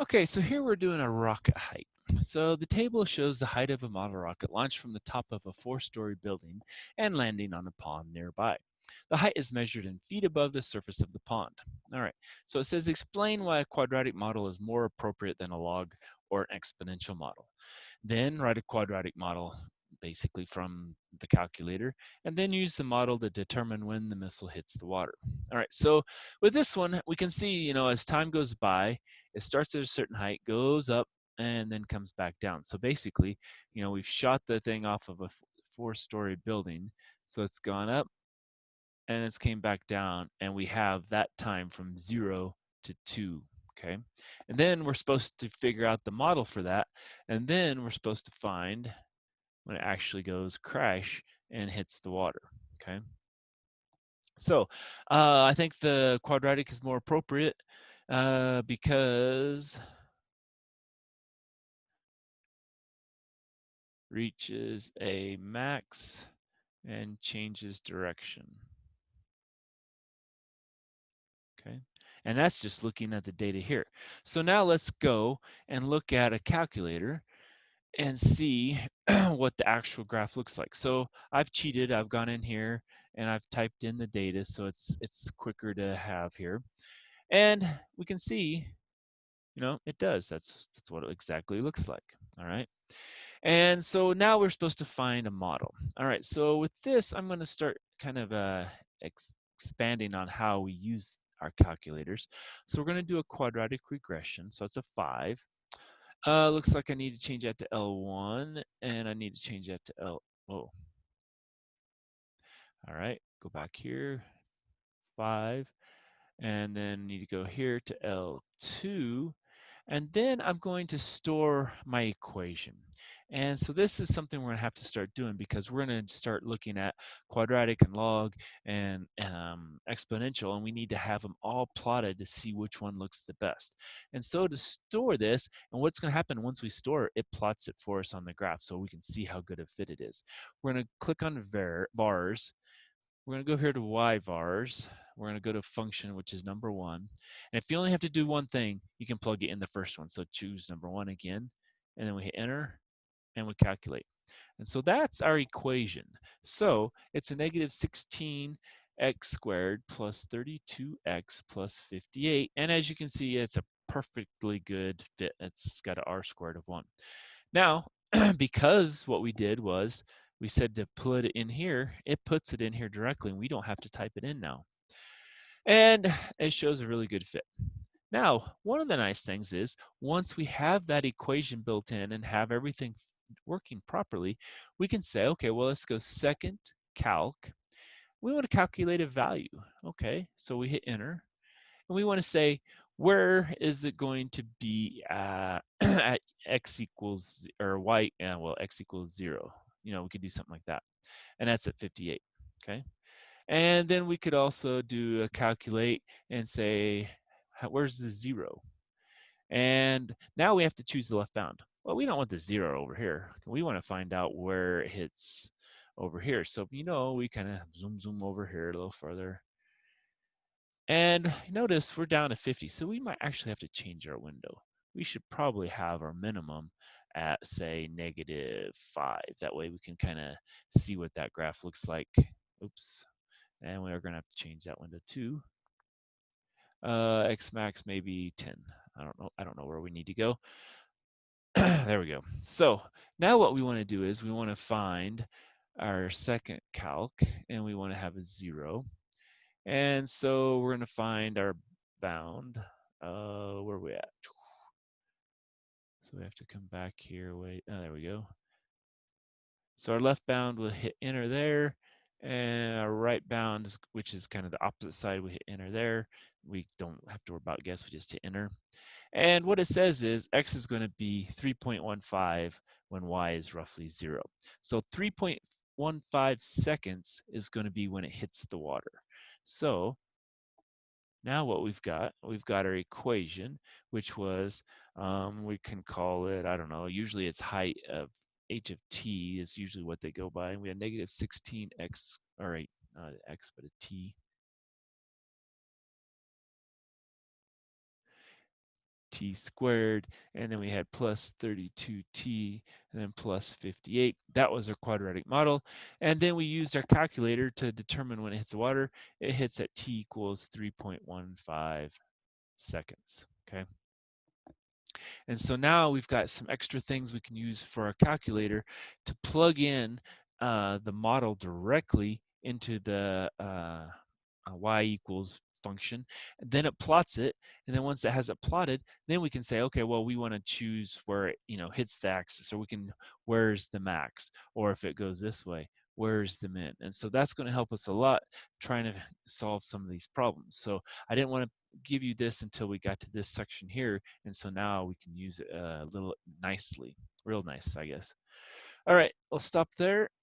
Okay, so here we're doing a rocket height. So the table shows the height of a model rocket launched from the top of a four-story building and landing on a pond nearby. The height is measured in feet above the surface of the pond. All right, so it says explain why a quadratic model is more appropriate than a log or an exponential model. Then write a quadratic model basically from the calculator, and then use the model to determine when the missile hits the water. All right, so with this one, we can see, as time goes by, it starts at a certain height, goes up, and then comes back down. So basically, we've shot the thing off of a four-story building, so it's gone up and it's came back down, and we have that time from 0 to 2. Okay, and then we're supposed to figure out the model for that, and then we're supposed to find when it actually goes crash and hits the water. Okay, so I think the quadratic is more appropriate because reaches a max and changes direction. Okay, and that's just looking at the data here. So now let's go and look at a calculator and see what the actual graph looks like. So I've cheated. I've gone in here and I've typed in the data, so it's quicker to have here. And we can see, it does. That's what it exactly looks like. All right. And so now we're supposed to find a model. All right, so with this, I'm going to start kind of expanding on how we use our calculators. So we're going to do a quadratic regression. So it's a 5. Looks like I need to change that to L1, and I need to change that to L. Oh, all right, go back here, 5, and then need to go here to L2, and then I'm going to store my equation. And so this is something we're going to have to start doing because we're going to start looking at quadratic and log and exponential, and we need to have them all plotted to see which one looks the best. And so to store this, and what's going to happen once we store it, it plots it for us on the graph so we can see how good a fit it is. We're going to click on vars. We're going to go here to y-vars. We're going to go to function, which is number 1. And if you only have to do one thing, you can plug it in the first one. So choose number 1 again, and then we hit enter, and we calculate. And so that's our equation. So it's a negative 16x squared plus 32x plus 58. And as you can see, it's a perfectly good fit. It's got an r squared of 1. Now, because what we did was we said to put it in here, it puts it in here directly, and we don't have to type it in now. And it shows a really good fit. Now, one of the nice things is once we have that equation built in and have everything working properly, we can say, okay, well, let's go second calc. We want to calculate a value. Okay, so we hit enter, and we want to say, where is it going to be at x equals, or y, well, x equals 0. We could do something like that. And that's at 58, okay? And then we could also do a calculate and say, where's the 0? And now we have to choose the left bound. Well, we don't want the 0 over here. We want to find out where it hits over here. So, we kind of zoom over here a little further. And notice we're down to 50, so we might actually have to change our window. We should probably have our minimum at, say, -5. That way we can kind of see what that graph looks like. Oops. And we are going to have to change that window too. X max maybe 10. I don't know. I don't know where we need to go. There we go. So now what we want to do is we want to find our second calc, and we want to have a 0. And so we're going to find our bound. Where are we at? So we have to come back here. Wait, oh, there we go. So our left bound will hit enter there, and our right bound, which is kind of the opposite side, we hit enter there. We don't have to worry about guess, we just hit enter. And what it says is x is going to be 3.15 when y is roughly 0. So 3.15 seconds is going to be when it hits the water. So now what we've got our equation, which was, we can call it, I don't know, usually it's height of h of t is usually what they go by. And we have negative 16x, or not an x, but a t t squared, and then we had plus 32t, and then plus 58. That was our quadratic model. And then we used our calculator to determine when it hits the water. It hits at t equals 3.15 seconds, okay? And so now we've got some extra things we can use for our calculator to plug in the model directly into the y equals function. And then it plots it, and then once it has it plotted, then we can say, okay, well, we want to choose where it hits the axis, or we can, where's the max, or if it goes this way, where's the min. And so that's going to help us a lot trying to solve some of these problems. So I didn't want to give you this until we got to this section here, and so now we can use it a little nicely, real nice, I guess. All right, we'll stop there.